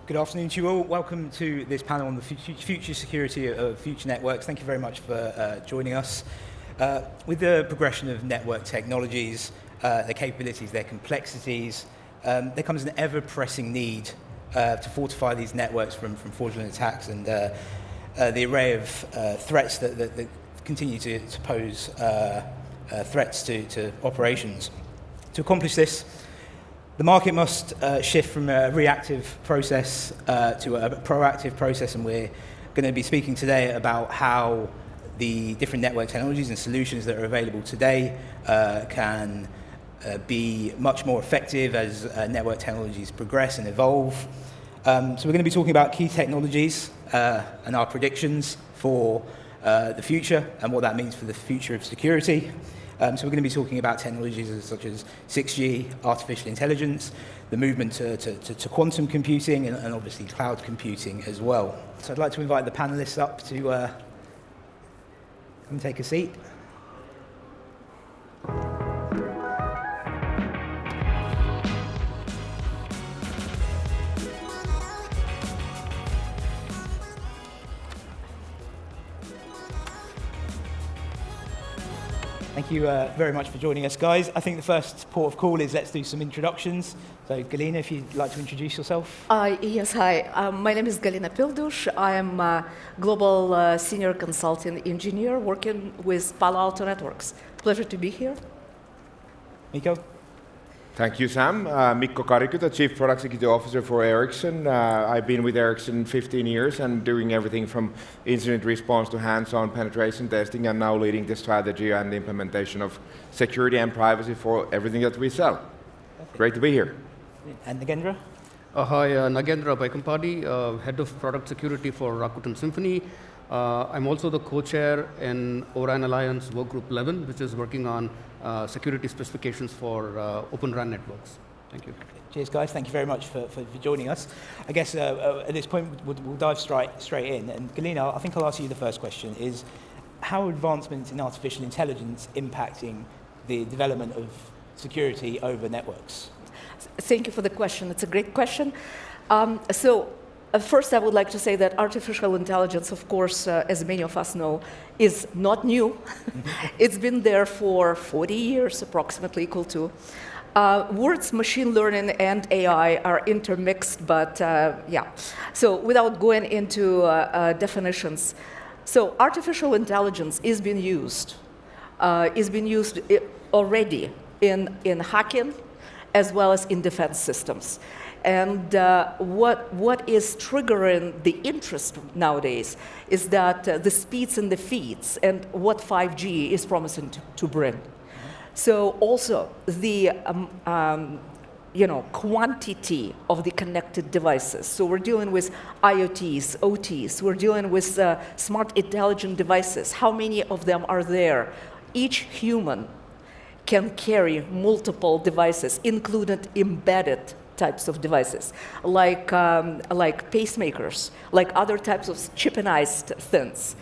Good afternoon to you all. Welcome to this panel on the future security of future networks. Thank you very much for joining us. With the progression of network technologies, their capabilities, their complexities, there comes an ever-pressing need to fortify these networks from fraudulent attacks and the array of threats that continue to pose threats to operations. To accomplish this, the market must shift from a reactive process to a proactive process, and we're going to be speaking today about how the different network technologies and solutions that are available today can be much more effective as network technologies progress and evolve. So we're going to be talking about key technologies and our predictions for the future and what that means for the future of security. So we're going to be talking about technologies such as 6G, artificial intelligence, the movement to quantum computing, and obviously cloud computing as well. So I'd like to invite the panelists up to come and take a seat. Thank you very much for joining us, guys. I think the first port of call is let's do some introductions. So, Galina, if you'd like to introduce yourself. Yes, hi. My name is Galina Pildush. I am a global senior consulting engineer working with Palo Alto Networks. Pleasure to be here. Mikko? Thank you, Sam. Mikko Kariku, the Chief Product Executive Officer for Ericsson. I've been with Ericsson 15 years and doing everything from incident response to hands-on penetration testing, and now leading the strategy and the implementation of security and privacy for everything that we sell. Perfect. Great to be here. And Nagendra? Hi, Nagendra Baikampadi, Head of Product Security for Rakuten Symphony. I'm also the co-chair in O-RAN Alliance Workgroup 11, which is working on security specifications for Open RAN networks. Thank you. Cheers, guys. Thank you very much for joining us. I guess at this point, we'll dive straight in. And Galina, I think I'll ask you the first question, is how are advancements in artificial intelligence impacting the development of security over networks? Thank you for the question. It's a great question. First, I would like to say that artificial intelligence, of course, as many of us know, is not new. It's been there for 40 years, approximately equal to. Words machine learning and AI are intermixed, but yeah. So without going into definitions, so artificial intelligence is being used already in hacking as well as in defense systems. And what is triggering the interest nowadays is that the speeds and the feeds and what 5G is promising to bring. So also the quantity of the connected devices. So we're dealing with IoTs, OTs. We're dealing with smart intelligent devices. How many of them are there? Each human can carry multiple devices, including embedded types of devices, like pacemakers, like other types of chipinized things.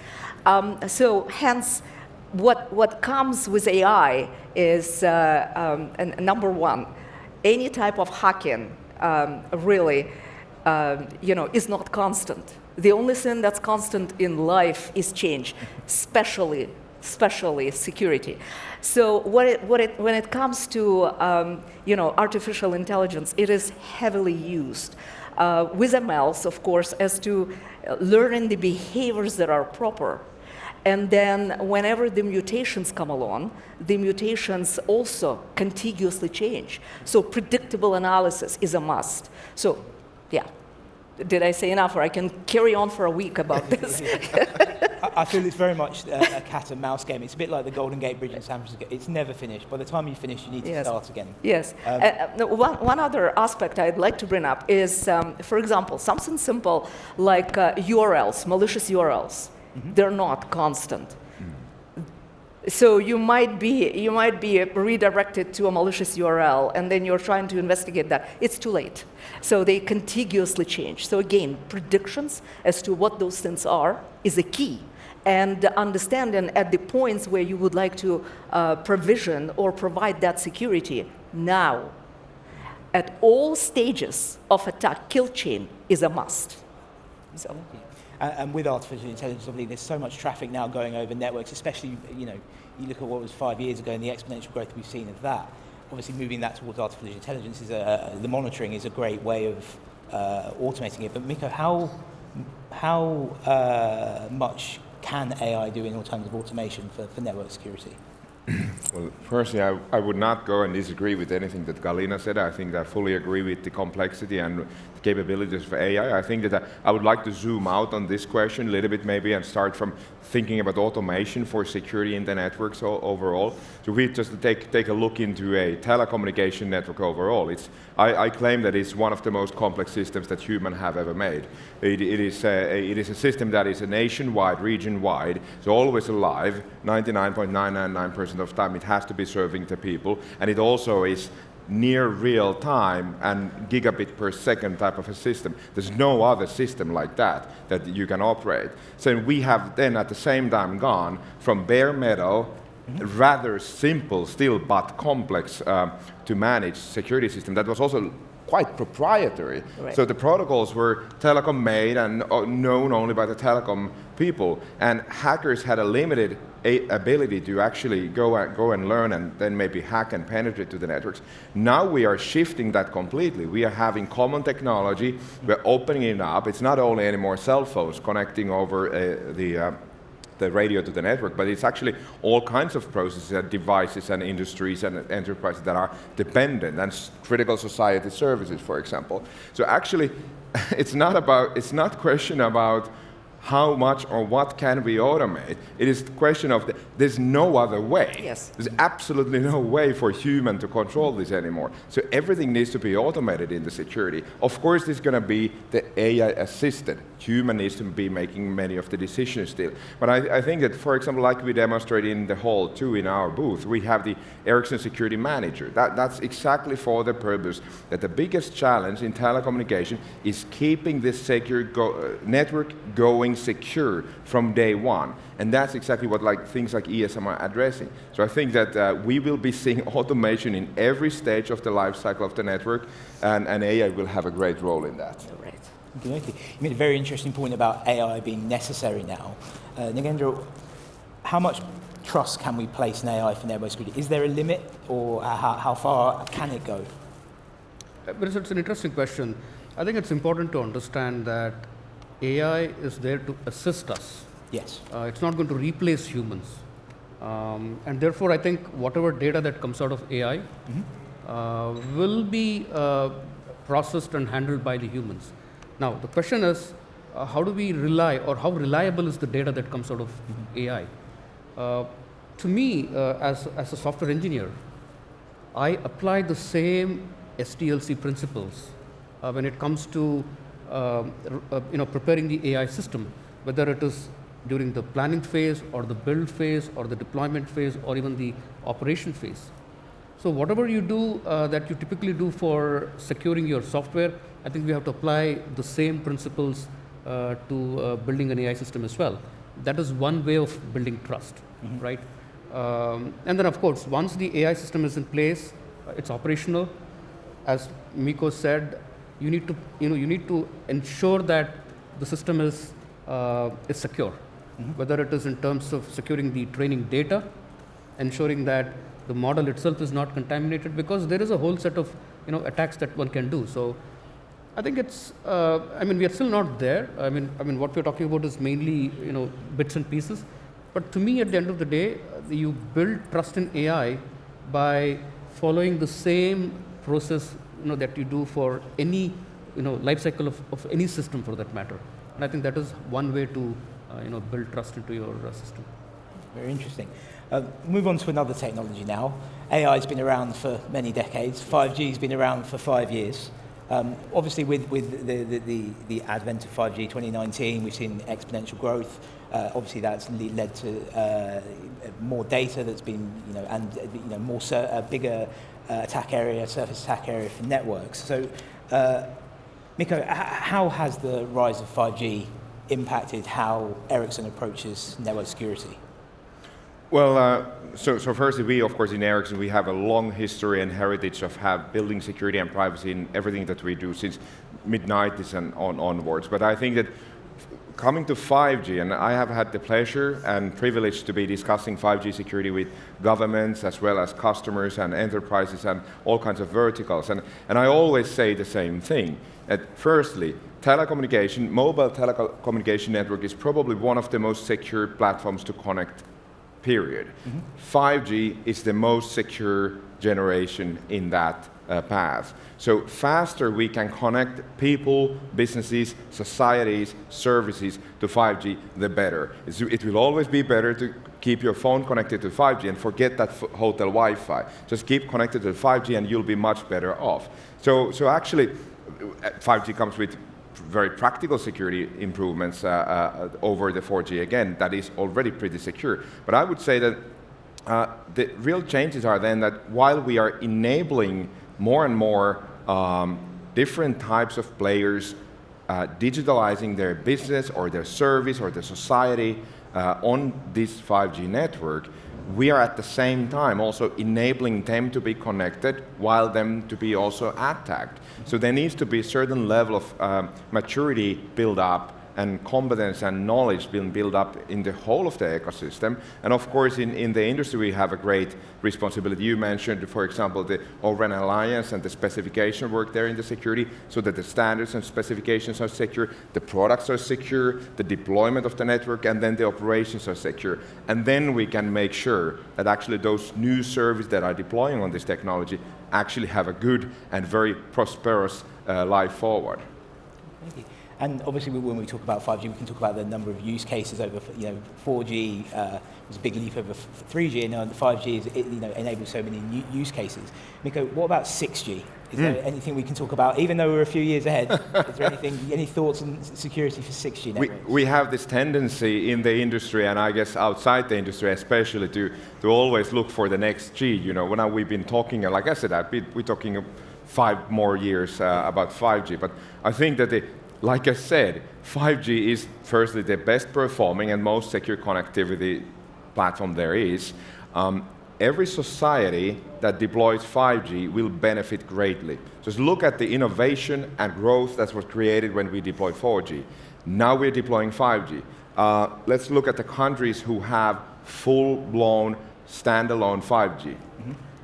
So hence, what comes with AI is number one, any type of hacking really is not constant. The only thing that's constant in life is change, especially security. So when it comes to artificial intelligence, it is heavily used with MLs, of course, as to learning the behaviors that are proper. And then whenever the mutations come along, the mutations also contiguously change. So predictable analysis is a must. So yeah, did I say enough, or I can carry on for a week about this? I feel it's very much a cat and mouse game. It's a bit like the Golden Gate Bridge in San Francisco. It's never finished. By the time you finish, you need to start again. Yes. One other aspect I'd like to bring up is, for example, something simple like URLs, malicious URLs. Mm-hmm. They're not constant. So you might be redirected to a malicious URL, and then you're trying to investigate that. It's too late. So they contiguously change. So again, predictions as to what those things are is a key. And understanding at the points where you would like to provision or provide that security now. at all stages of attack kill chain is a must. So. And with artificial intelligence, obviously, there's so much traffic now going over networks, especially, you look at what was 5 years ago and the exponential growth we've seen of that. Obviously, moving that towards artificial intelligence, the monitoring is a great way of automating it. But Mikko, how much can AI do in terms of automation for network security? Well, firstly, I would not go and disagree with anything that Galina said. I think I fully agree with the complexity and the capabilities of AI. I think that I would like to zoom out on this question a little bit maybe and start from thinking about automation for security in the networks overall. So we just take a look into a telecommunication network overall. I claim that it's one of the most complex systems that humans have ever made. It is a system that is a nationwide, region-wide, so always alive, 99.999% of the time it has to be serving the people, and it also is near real time and gigabit per second type of a system. There's no other system like that you can operate. So we have then at the same time gone from bare metal, rather simple still but complex to manage security system that was also quite proprietary. Right. So the protocols were telecom made and known only by the telecom people, and hackers had a limited ability to actually go and learn and then maybe hack and penetrate to the networks. Now we are shifting that completely. We are having common technology, we're opening it up. It's not only anymore cell phones connecting over the radio to the network, but it's actually all kinds of processes and devices and industries and enterprises that are dependent, and critical society services, for example. So actually, it's not question about how much or what can we automate. It is the question of there's no other way. Yes. There's absolutely no way for human to control this anymore. So everything needs to be automated in the security. Of course, there's going to be the AI assisted. Human needs to be making many of the decisions still. But I think that, for example, like we demonstrated in the hall too in our booth, we have the Ericsson Security Manager. That's exactly for the purpose that the biggest challenge in telecommunication is keeping this secure network going secure from day one. And that's exactly what things like ESM are addressing. So I think that we will be seeing automation in every stage of the life cycle of the network, and AI will have a great role in that. Right. You made a very interesting point about AI being necessary now. Nagendra, how much trust can we place in AI for network security? Is there a limit, or how far can it go? But it's an interesting question. I think it's important to understand that AI is there to assist us. Yes. It's not going to replace humans. And therefore, I think whatever data that comes out of AI will be processed and handled by the humans. Now, the question is, how do we rely, or how reliable is the data that comes out of AI? To me, as a software engineer, I apply the same SDLC principles when it comes to preparing the AI system, whether it is during the planning phase or the build phase or the deployment phase or even the operation phase. So whatever you do that you typically do for securing your software, I think we have to apply the same principles to building an AI system as well. That is one way of building trust, right? And then of course, once the AI system is in place, it's operational. As Mikko said, you need to ensure that the system is secure, whether it is in terms of securing the training data, ensuring that the model itself is not contaminated, because there is a whole set of attacks that one can do. So I think it's we are still not there. I mean what we're talking about is mainly bits and pieces. But to me, at the end of the day, you build trust in AI by following the same process that you do for any life cycle of any system for that matter. And I think that is one way to build trust into your system. Very interesting. Move on to another technology now. AI has been around for many decades. 5G has been around for 5 years. Obviously, with the advent of 5G 2019, we've seen exponential growth. Obviously, that's led to more data that's been, and more bigger attack area, surface attack area for networks. So, Mikko, how has the rise of 5G impacted how Ericsson approaches network security? Well, so firstly, we, of course, in Ericsson, we have a long history and heritage of building security and privacy in everything that we do since mid-90s and onwards. But I think that coming to 5G, and I have had the pleasure and privilege to be discussing 5G security with governments as well as customers and enterprises and all kinds of verticals. And I always say the same thing, that firstly, mobile telecommunication network is probably one of the most secure platforms to connect, period. 5G is the most secure generation in that path. So faster we can connect people, businesses, societies, services to 5G, the better. It will always be better to keep your phone connected to 5G and forget that hotel Wi-Fi. Just keep connected to 5G and you'll be much better off. So actually, 5G comes with very practical security improvements over the 4G. Again, that is already pretty secure. But I would say that the real changes are then that while we are enabling more and more different types of players digitalizing their business or their service or their society on this 5G network, we are at the same time also enabling them to be connected while them to be also attacked. So there needs to be a certain level of maturity built up and competence and knowledge being built up in the whole of the ecosystem. And of course, in the industry, we have a great responsibility. You mentioned, for example, the O-RAN Alliance and the specification work there in the security, so that the standards and specifications are secure, the products are secure, the deployment of the network, and then the operations are secure. And then we can make sure that actually those new services that are deploying on this technology actually have a good and very prosperous life forward. Thank you. And obviously, when we talk about 5G, we can talk about the number of use cases over, 4G was a big leap over 3G, and now the 5G is, enables so many new use cases. Mikko, what about 6G? Is there anything we can talk about, even though we're a few years ahead? Is there any thoughts on security for 6G networks? We have this tendency in the industry, and I guess outside the industry especially, to always look for the next G. When we've been talking, like I said, we're talking 5 more years about 5G, but I think that like I said, 5G is firstly the best performing and most secure connectivity platform there is. Every society that deploys 5G will benefit greatly. Just look at the innovation and growth that was created when we deployed 4G. Now we're deploying 5G. Let's look at the countries who have full-blown standalone 5G.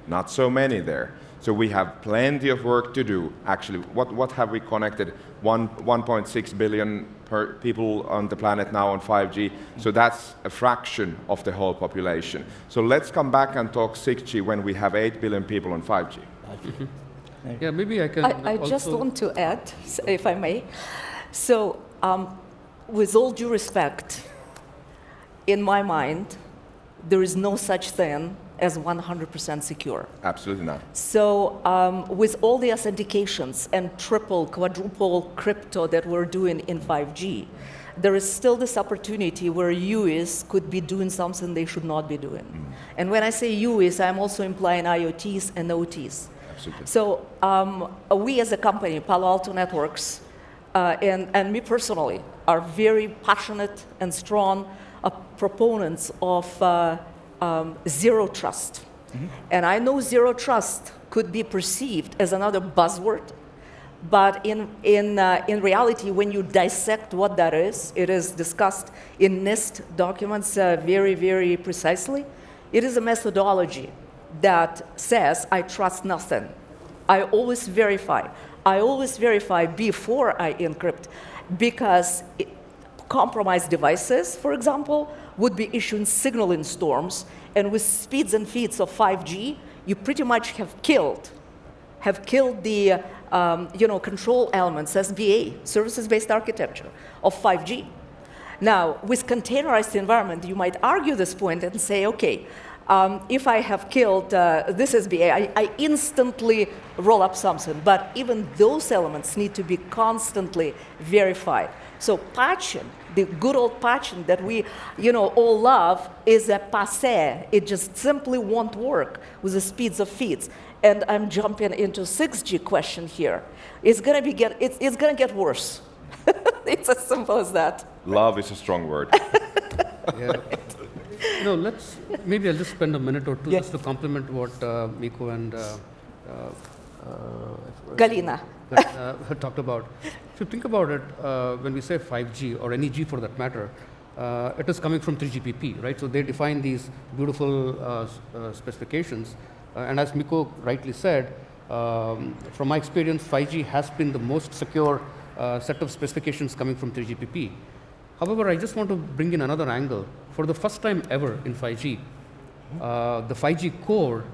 Not so many there. So we have plenty of work to do. Actually, what have we connected? 1.6 billion people on the planet now on 5G. So that's a fraction of the whole population. So let's come back and talk 6G when we have 8 billion people on 5G. Yeah, maybe I can I just want to add, if I may. So with all due respect, in my mind, there is no such thing as 100% secure. Absolutely not. So with all the authentications and triple, quadruple crypto that we're doing in 5G, there is still this opportunity where UIs could be doing something they should not be doing. And when I say UIs, I'm also implying IoTs and OTs. Absolutely. So we as a company, Palo Alto Networks, and me personally, are very passionate and strong proponents of zero trust. And I know zero trust could be perceived as another buzzword, but in reality, when you dissect what that is, it is discussed in NIST documents very, very precisely. It is a methodology that says, I trust nothing. I always verify. I always verify before I encrypt, because compromised devices, for example, would be issuing signaling storms, and with speeds and feeds of 5G, you pretty much have killed the control elements, SBA, services-based architecture, of 5G. Now, with containerized environment, you might argue this point and say, okay, if I have killed this SBA, I instantly roll up something, but even those elements need to be constantly verified. So patching, the good old patching that we all love, is a passé. It just simply won't work with the speeds of feeds. And I'm jumping into 6G question here. It's gonna get worse. It's as simple as that. Love is a strong word. Yeah. No, maybe I'll just spend a minute or two Yeah. just to complement what Miko and Galina. had talked about. If you think about it, when we say 5G or any G for that matter, it is coming from 3GPP, right? So they define these beautiful specifications. And as Miko rightly said, from my experience, 5G has been the most secure set of specifications coming from 3GPP. However, I just want to bring in another angle. For the first time ever in 5G, the 5G core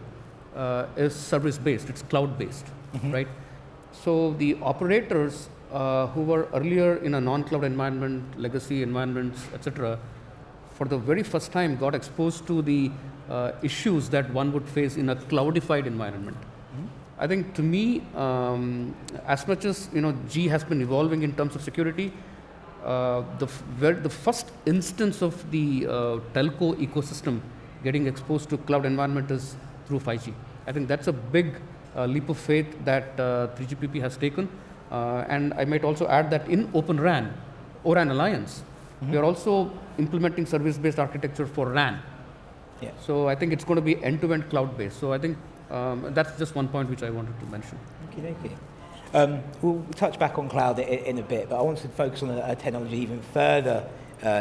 is service-based, it's cloud-based, right? So the operators who were earlier in a non-cloud environment, legacy environments, etc., for the very first time got exposed to the issues that one would face in a cloudified environment. I think to me, as much as G has been evolving in terms of security, the first instance of the telco ecosystem getting exposed to cloud environment is through 5G. I think that's a big leap of faith that 3GPP has taken. And I might also add that in Open RAN, O-RAN Alliance, we are also implementing service-based architecture for RAN. Yeah. So I think it's going to be end-to-end cloud-based. So I think that's just one point which I wanted to mention. Okay. We'll touch back on cloud in a bit, but I want to focus on a technology even further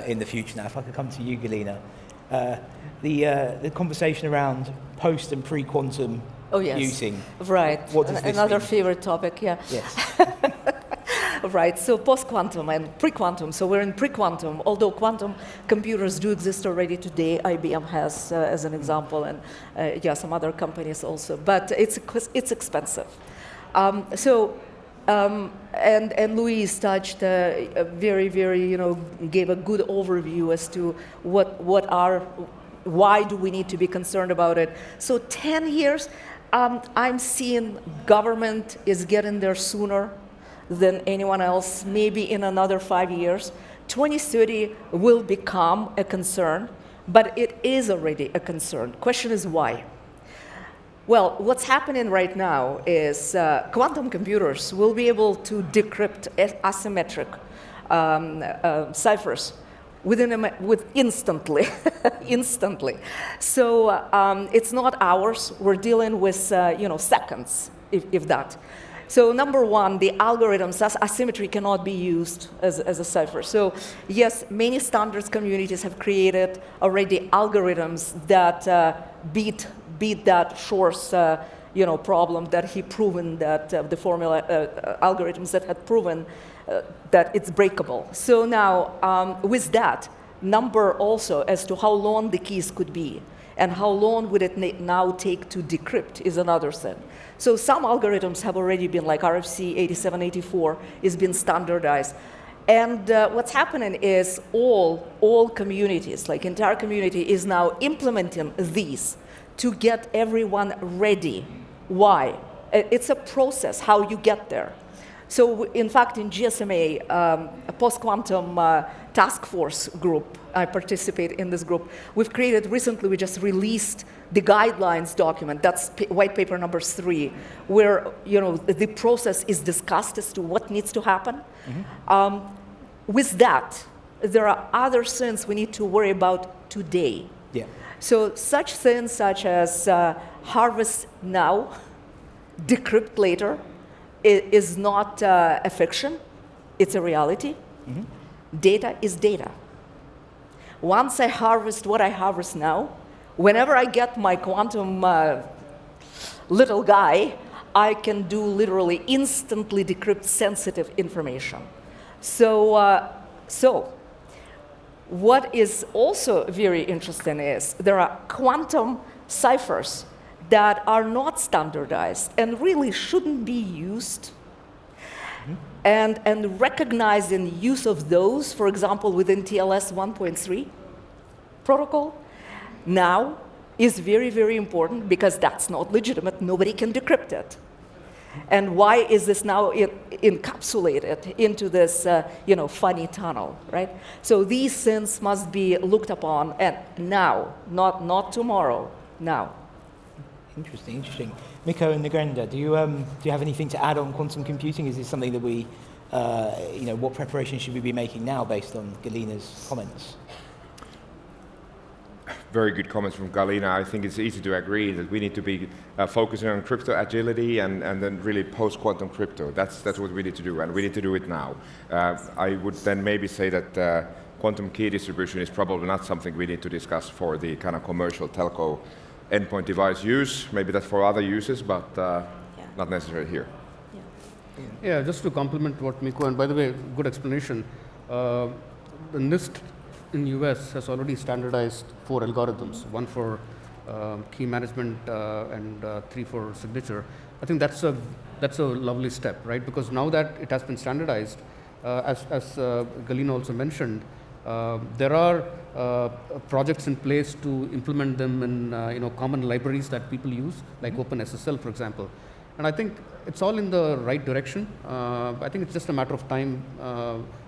in the future now. If I could come to you, Galina. The conversation around post and pre-quantum using. Right. What does this Another mean? favorite topic, yeah. Yes. Right, so post-quantum and pre-quantum. So we're in pre-quantum, although quantum computers do exist already today. IBM has, as an example, and some other companies also. But it's expensive. And Louise touched very, gave a good overview as to why do we need to be concerned about it. So 10 years, I'm seeing government is getting there sooner than anyone else, maybe in another 5 years. 2030 will become a concern, but it is already a concern. Question is why? Well, what's happening right now is quantum computers will be able to decrypt asymmetric ciphers instantly. Instantly. So it's not hours. We're dealing with seconds, if that. So number one, the algorithms, asymmetry cannot be used as a cipher. So yes, many standards communities have created already algorithms that beat that Shor's problem that he proven that the formula algorithms that had proven that it's breakable. So now with that number also as to how long the keys could be and how long would it now take to decrypt is another thing. So some algorithms have already been, like RFC 8784 is being standardized. And what's happening is all communities, like entire community, is now implementing these to get everyone ready. Why? It's a process, how you get there. So in fact, in GSMA, a post-quantum task force group, I participate in this group. We've created, recently we just released the guidelines document, that's white paper number 3, where the process is discussed as to what needs to happen. With that, there are other things we need to worry about today. Yeah. So such things such as harvest now, decrypt later, is not a fiction, it's a reality. Data is data. Once I harvest what I harvest now, whenever I get my quantum little guy, I can do literally instantly decrypt sensitive information. So what is also very interesting is there are quantum ciphers that are not standardized and really shouldn't be used. And recognizing use of those, for example, within TLS 1.3 protocol, now is very, very important because that's not legitimate. Nobody can decrypt it. And why is this now encapsulated into this, funny tunnel, right? So these things must be looked upon and now, not tomorrow, now. Interesting. Miko and Nagrenda, do you have anything to add on quantum computing? Is this something that we, what preparation should we be making now based on Galina's comments? very good comments from Galina. I think it's easy to agree that we need to be focusing on crypto agility and then really post-quantum crypto. That's what we need to do, and we need to do it now. I would then maybe say that quantum key distribution is probably not something we need to discuss for the kind of commercial telco endpoint device use. Maybe that's for other uses, but not necessarily here. Yeah, just to complement what Mikko, and by the way, good explanation. The NIST in US has already standardized 4 algorithms, 1 for key management and 3 for signature. I think that's a lovely step, right? Because now that it has been standardized, as Galina also mentioned, there are projects in place to implement them in common libraries that people use, like OpenSSL, for example. And I think it's all in the right direction. I think it's just a matter of time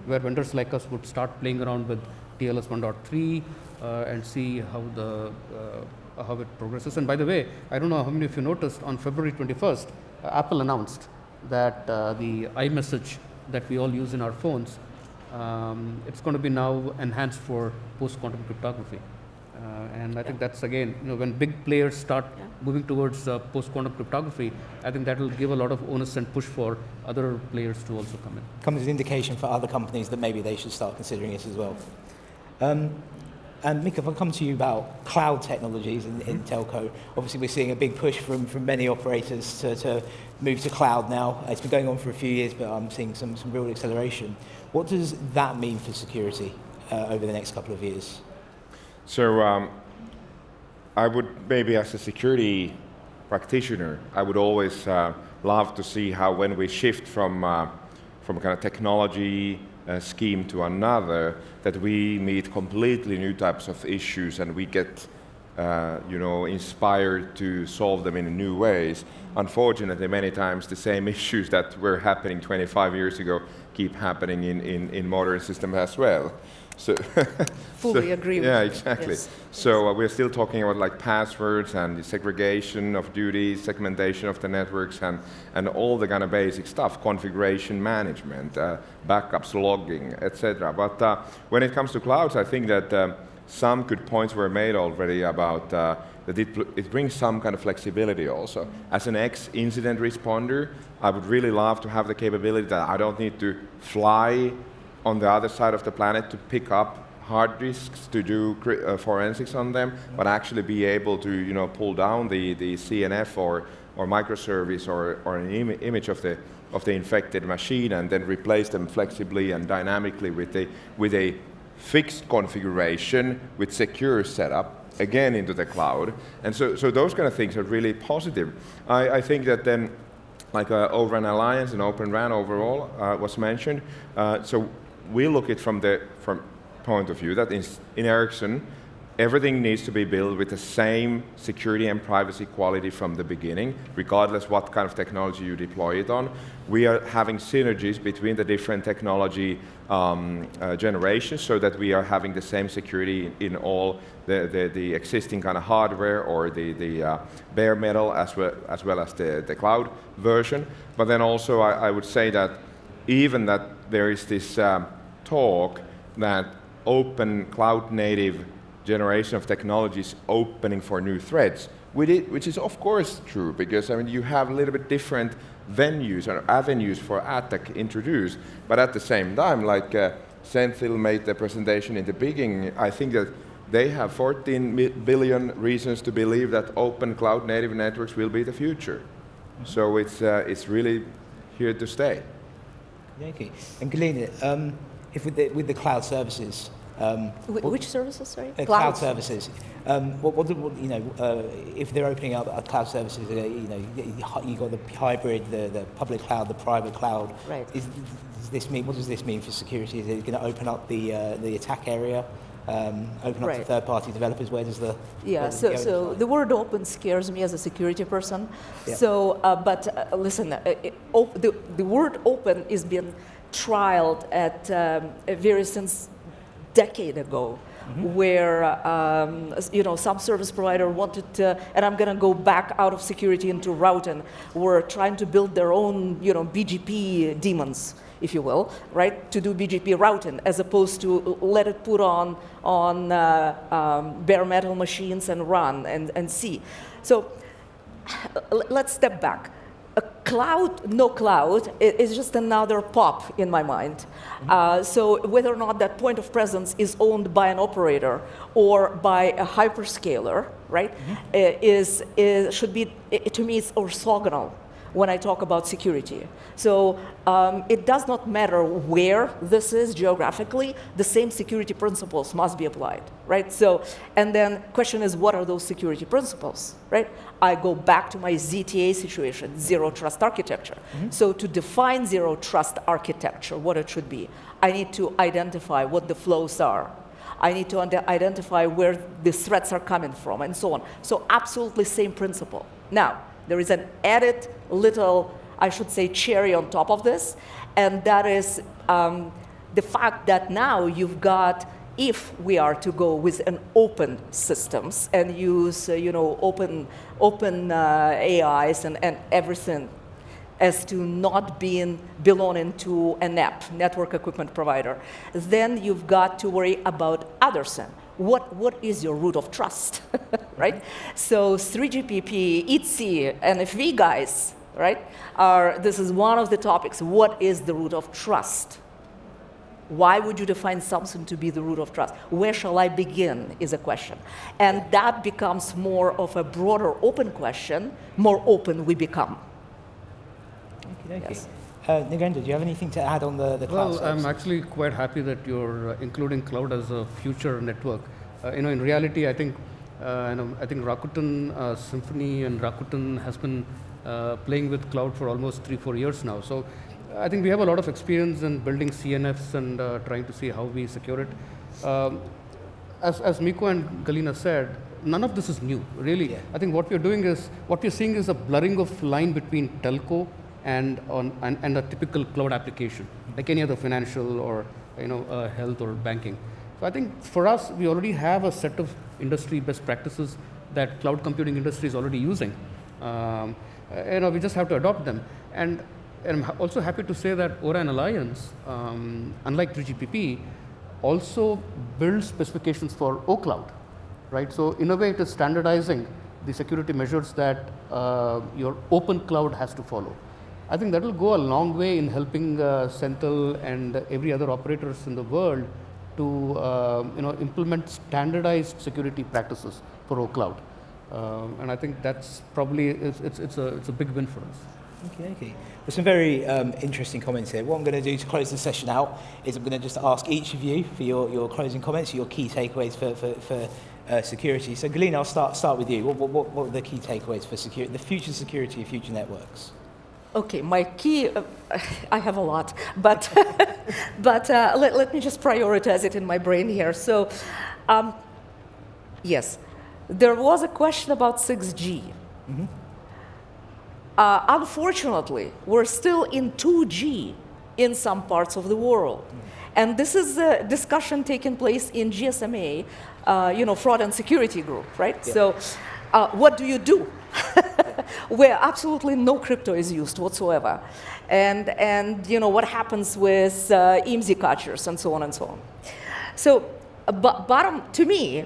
where vendors like us would start playing around with TLS 1.3 and see how it progresses. And by the way, I don't know how many of you noticed, on February 21st, Apple announced that the iMessage that we all use in our phones, it's going to be now enhanced for post-quantum cryptography. And I think that's, again, when big players start moving towards post-quantum cryptography, I think that will give a lot of onus and push for other players to also come in. Comes as an indication for other companies that maybe they should start considering it as well. And Mikko, if I come to you about cloud technologies in telco, obviously we're seeing a big push from many operators to move to cloud now. It's been going on for a few years, but I'm seeing some real acceleration. What does that mean for security over the next couple of years? So I would maybe, as a security practitioner, I would always love to see how, when we shift from kind of technology scheme to another, that we meet completely new types of issues and we get inspired to solve them in new ways. Unfortunately, many times the same issues that were happening 25 years ago keep happening in modern systems as well. So Fully agree with you. Yeah, exactly. Yes. So we're still talking about like passwords and the segregation of duties, segmentation of the networks, and all the kind of basic stuff, configuration management, backups, logging, etc. But when it comes to clouds, I think that some good points were made already about that it brings some kind of flexibility also. As an ex-incident responder, I would really love to have the capability that I don't need to fly on the other side of the planet to pick up hard disks to do forensics on them, but actually be able to pull down the CNF or microservice or an image of the infected machine and then replace them flexibly and dynamically with a fixed configuration with secure setup again into the cloud. And so those kind of things are really positive. I think that then, like O-RAN Alliance and Open RAN overall was mentioned. So we look at from point of view that in Ericsson, everything needs to be built with the same security and privacy quality from the beginning, regardless what kind of technology you deploy it on. We are having synergies between the different technology generations so that we are having the same security in all the existing kind of hardware or the bare metal as well as the cloud version. But then also I would say that even that there is this talk that open cloud native generation of technologies opening for new threats, which is of course true, because you have a little bit different venues or avenues for attack introduced, but at the same time, like Senthil made the presentation in the beginning, I think that they have 14 billion reasons to believe that open cloud native networks will be the future. So it's really here to stay. Okay. And Galina, if with the cloud services, which services, sorry? Cloud services. If they're opening up cloud services, you got the hybrid, the public cloud, the private cloud. Right. What does this mean for security? Is it going to open up the attack area? Open up to third-party developers? Where does the So the word open scares me as a security person. Yeah. So, but listen, the word open is being trialed at since decade ago. where some service provider wanted to, and I'm going to go back out of security into routing, were trying to build their own BGP demons, if you will, right, to do BGP routing, as opposed to let it put on bare metal machines and run and see. So let's step back. A cloud, no cloud, is just another POP in my mind. So whether or not that point of presence is owned by an operator or by a hyperscaler, right, should be, to me, it's orthogonal when I talk about security. So it does not matter where this is geographically, the same security principles must be applied, right? So, and then question is, what are those security principles, right? I go back to my ZTA situation, zero trust architecture. So to define zero trust architecture, what it should be, I need to identify what the flows are. I need to identify where the threats are coming from, and so on. So absolutely same principle. Now, there is an added little, I should say, cherry on top of this, and that is the fact that now you've got, if we are to go with an open systems and use open AIs and everything, as to not belonging to a NEP, network equipment provider, then you've got to worry about other things. What is your root of trust, right? So 3GPP, ITSI, NFV guys, right, this is one of the topics. What is the root of trust? Why would you define something to be the root of trust? Where shall I begin is a question. And that becomes more of a broader open question, more open we become. Okay. Yes. Nagenda, do you have anything to add on the cloud? Well, I'm actually quite happy that you're including cloud as a future network. In reality, I think Rakuten Symphony and Rakuten has been playing with cloud for almost 3-4 years now. So I think we have a lot of experience in building CNFs and trying to see how we secure it. As Miko and Galina said, none of this is new, really. Yeah. I think what we're seeing is a blurring of line between telco and a typical cloud application, like any other financial or health or banking. So I think for us, we already have a set of industry best practices that cloud computing industry is already using. We just have to adopt them. And I'm also happy to say that Orion Alliance, unlike 3GPP, also builds specifications for OCloud, right? So in a way, it is standardizing the security measures that your open cloud has to follow. I think that will go a long way in helping Central and every other operators in the world to implement standardized security practices for OCloud. And I think that's probably it's a big win for us. Okay. There's some very interesting comments here. What I'm going to do to close the session out is I'm going to just ask each of you for your closing comments, your key takeaways for security. So Galina, I'll start with you. What are the key takeaways for the future security of future networks? Okay, my key, I have a lot, but let me just prioritize it in my brain here. So, yes, there was a question about 6G. Unfortunately, we're still in 2G in some parts of the world. And this is a discussion taking place in GSMA, fraud and security group, right? Yeah. So what do you do? Where absolutely no crypto is used whatsoever. And what happens with IMSI catchers and so on and so on. So bottom, to me,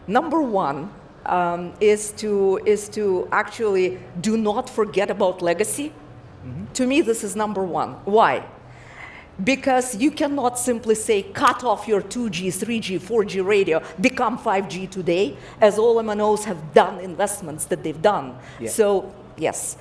number one, is to actually do not forget about legacy. To me, this is number one. Why? Because you cannot simply say, cut off your 2G, 3G, 4G radio, become 5G today, as all MNOs have done investments that they've done. Yeah. So, yes.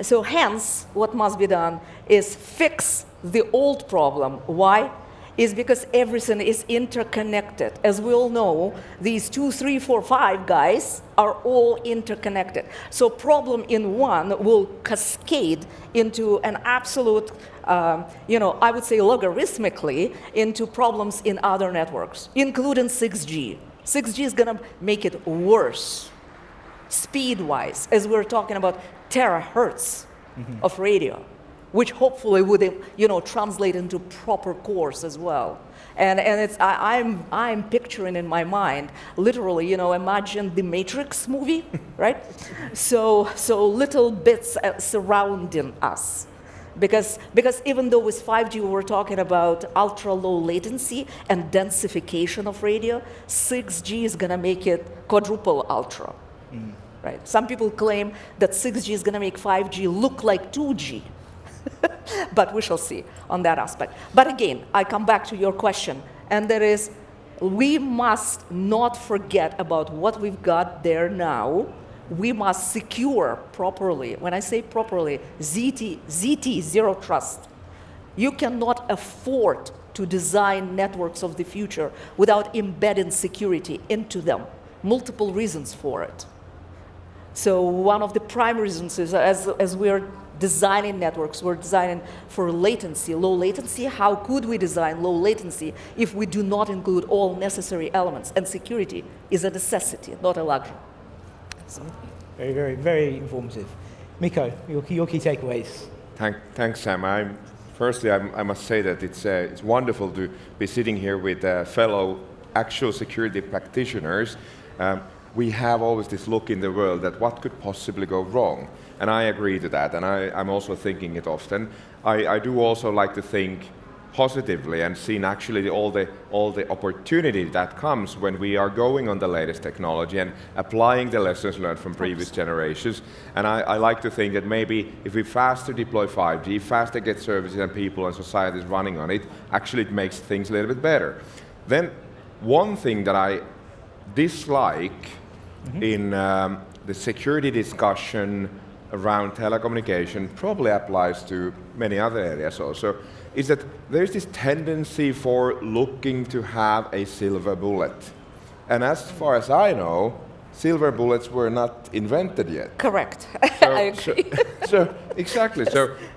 So hence, what must be done is fix the old problem. Why? Is because everything is interconnected. As we all know, these 2, 3, 4, 5 guys are all interconnected. So problem in one will cascade into an absolute, I would say logarithmically, into problems in other networks, including 6G. 6G is going to make it worse, speed-wise, as we're talking about terahertz of radio. which hopefully would, translate into proper cores as well. And I'm picturing in my mind, literally, imagine the Matrix movie, right? So little bits surrounding us. Because even though with 5G we're talking about ultra low latency and densification of radio, 6G is going to make it quadruple ultra. Right? Some people claim that 6G is going to make 5G look like 2G. But we shall see on that aspect. But again, I come back to your question, and that is, we must not forget about what we've got there now. We must secure properly. When I say properly, ZT, zero trust. You cannot afford to design networks of the future without embedding security into them. Multiple reasons for it. So one of the prime reasons is, as we are designing networks, we're designing for latency, low latency. How could we design low latency if we do not include all necessary elements? And security is a necessity, not a luxury. So. Very, very, very informative. Mikko, your key takeaways. Thanks, Sam. Firstly, I must say that it's wonderful to be sitting here with fellow actual security practitioners. We have always this look in the world that what could possibly go wrong, and I agree to that, and I'm also thinking it often. I do also like to think positively and seeing actually all the opportunity that comes when we are going on the latest technology and applying the lessons learned from previous generations. And I like to think that maybe if we faster deploy 5G, faster get services and people and societies running on it, actually it makes things a little bit better. Then one thing that I dislike in the security discussion around telecommunication, probably applies to many other areas also, is that there's this tendency for looking to have a silver bullet. And as far as I know, silver bullets were not invented yet. Correct. So, I agree. Exactly.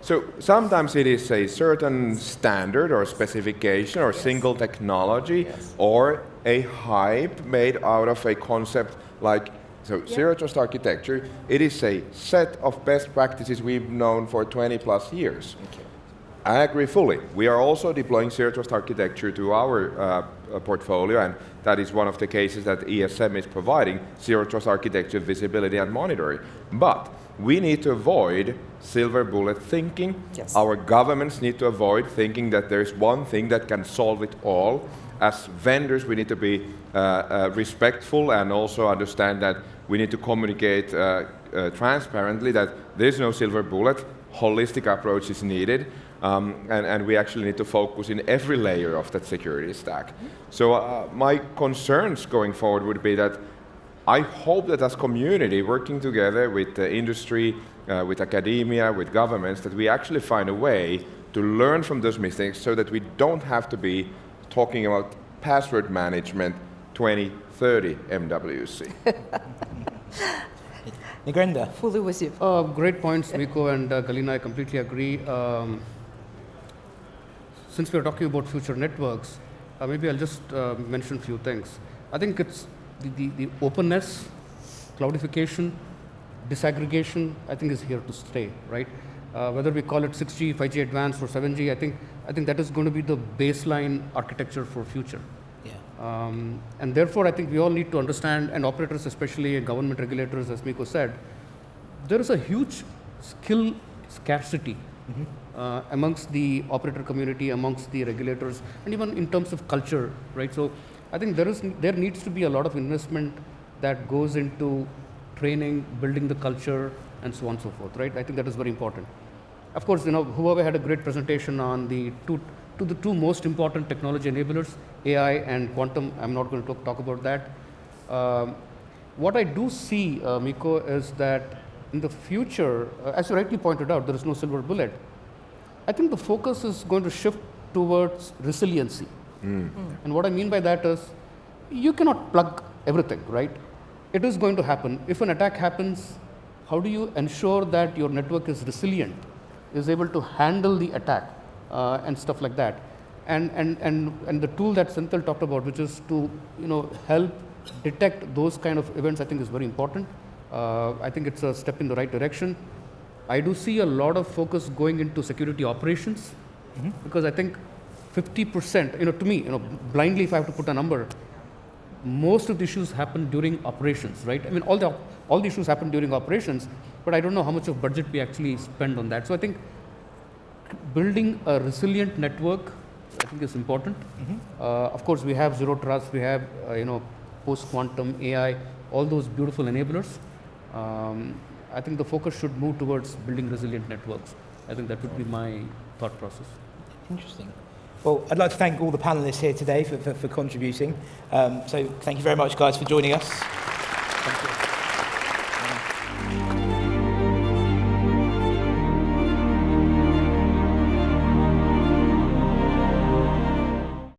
So sometimes it is a certain standard or specification or single technology or a hype made out of a concept like Zero Trust architecture. It is a set of best practices we've known for 20 plus years. I agree fully. We are also deploying Zero Trust architecture to our portfolio, and that is one of the cases that ESM is providing, Zero Trust architecture visibility and monitoring. But we need to avoid silver bullet thinking. Yes. Our governments need to avoid thinking that there's one thing that can solve it all. As vendors, we need to be respectful and also understand that we need to communicate transparently that there's no silver bullet, holistic approach is needed. And we actually need to focus in every layer of that security stack. So my concerns going forward would be that I hope that as community, working together with the industry, with academia, with governments, that we actually find a way to learn from those mistakes so that we don't have to be talking about password management 2030 MWC. Nagrenda. Fully with you. Great points, Mikko and Galina. I completely agree. Since we're talking about future networks, maybe I'll just mention a few things. I think it's the openness, cloudification, disaggregation, I think is here to stay, right? Whether we call it 6G, 5G advanced or 7G, I think that is going to be the baseline architecture for future. Yeah. And therefore, I think we all need to understand, and operators especially, and government regulators, as Mikko said, there is a huge skill scarcity amongst the operator community, amongst the regulators, and even in terms of culture, right? So I think there needs to be a lot of investment that goes into training, building the culture, and so on and so forth, right? I think that is very important. Of course, Huawei had a great presentation on the two most important technology enablers, AI and quantum. I'm not going to talk about that. What I do see, Mikko, is that in the future, as you rightly pointed out, there is no silver bullet. I think the focus is going to shift towards resiliency. And what I mean by that is, you cannot plug everything, right? It is going to happen. If an attack happens, how do you ensure that your network is resilient, is able to handle the attack, and stuff like that? And the tool that Senthil talked about, which is to help detect those kind of events, I think is very important. I think it's a step in the right direction. I do see a lot of focus going into security operations, because I think 50%, to me, blindly if I have to put a number, most of the issues happen during operations, right? I mean, all the issues happen during operations, but I don't know how much of budget we actually spend on that. So I think building a resilient network, I think is important. Of course, we have zero trust, we have, post-quantum, AI, all those beautiful enablers. I think the focus should move towards building resilient networks. I think that would be my thought process. Interesting. Well, I'd like to thank all the panelists here today for contributing. So thank you very much, guys, for joining us. Thank you.